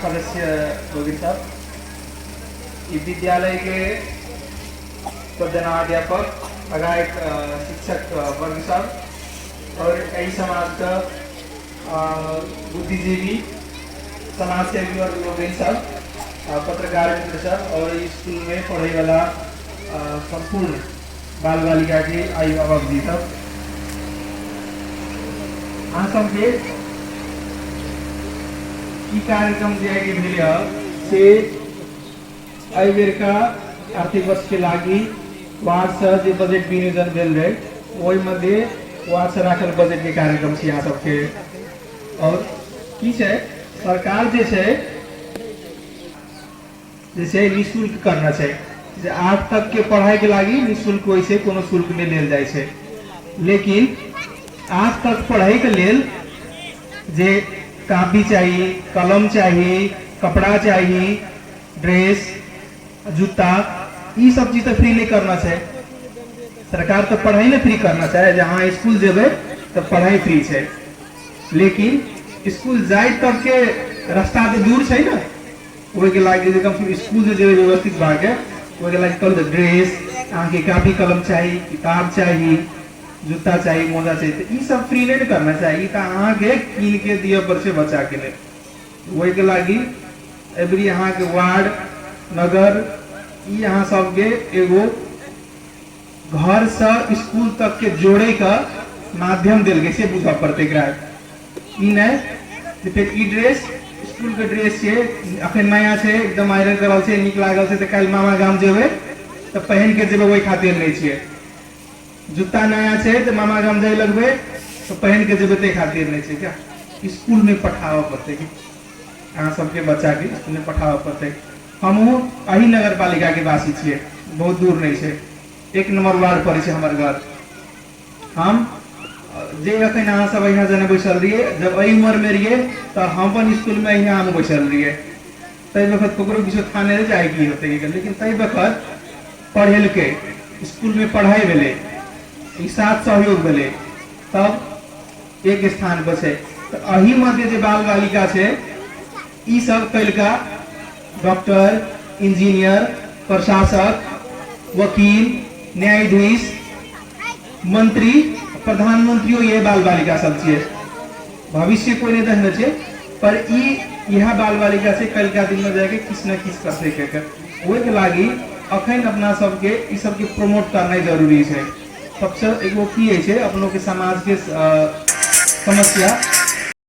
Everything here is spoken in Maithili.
सदस्य लोगिन साहब, विद्यालय के प्रधानाध्यापक, लगायत शिक्षक वर्ग साहब और कई समाज का बुद्धिजीवी, समाजसेवी और लोगिन साहब, पत्रकार मित्र साहब और स्कूल में पढ़ाई वाला संपूर्ण बाल बालिका के अभिभावक जी सब सबके कार्यक्रम दिए भेल से बेर का आर्थिक वर्ष के लगी वार्ड से जो बजट विनियोजन भेल रहे वही मध्य वार्ड से राखल बजट के कार्यक्रम से यहाँ सबके और की है सरकार जैसे निःशुल्क करना चाहिए 8 तक के पढ़ाई के लगी निःशुल्क वैसे कोनो शुल्क नहीं लेल जाय छै, लेकिन 8 तक पढ़ाई के लेल जे कापी चाहिए, कलम चाहिए, कपड़ा चाहिए, ड्रेस, जूता, ये सब चीज तो फ्री नहीं करना चाहिए। सरकार तो पढ़ाई नहीं फ्री करना चाहिए, जहाँ स्कूल जेबे तो पढ़ाई फ्री है, लेकिन स्कूल जाए तक के रास्ता तो दूर है ना, वही के लागे स्कूल से जेबे व्यवस्थित भागे वही के लागे कल ड्रेस, अहाँ के कापी कलम चाहिए, किताब चाहिए, जूता चाहिए, मोजा चाहिए, तो ये सब फ्री नहीं करना चाहिए, तो अहाँ के कीन के दिए पर से बचा के ले वही के लागी एवरी यहाँ के वार्ड नगर यहाँ सब के एगो घर से स्कूल तक के जोड़े का माध्यम दिल गए से बुझा पड़ते ड्रेस स्कूल के ड्रेस है अखन नया है एकदम आयरन करल है निक लागल है तो कल मामा गाम जेबे तो पहन के जेबे वही खातिर नहीं छे, जूता नया है तो मामा गाम जाए लगबे तो पहन के जेबे ते खातिर नहीं छे, क्या स्कूल में पठावा पड़ते कि अहाँ सबके बच्चा के स्कूल में पठावा पड़ते। हमहू अही नगर पालिका के वासी छे, बहुत दूर नहीं है, 1 नंबर वार्ड पर है हमारे घर। हम जे अखन अहाँ सब यहाँ जने बैसल रहिए, जब अही उम्र में रहिए तो हम अपन स्कूल में यहाँ हम बैसल रहिए, तई वक्त ककरो किछो थाने नहीं जाए की होते, लेकिन तई वक्त पढ़ेल के स्कूल में पढ़ाई भेले, साथ सहयोग भेले, तब एक स्थान पर है। तो अही मध्य जो बाल बालिका है ई सब कलका डॉक्टर, इंजीनियर, प्रशासक, वकील, न्यायाधीश, मंत्री, प्रधानमंत्री ये बाल बालिका सब छे, भविष्य कोई नहीं देखने छे, पर यह बाल बालिका से कल का दिन में जाके किस न किस कर सके वही के लागी अखन अपना सबके ई सबके प्रमोट करना जरूरी है। सबसे एगो की है अपनों के समाज के समस्या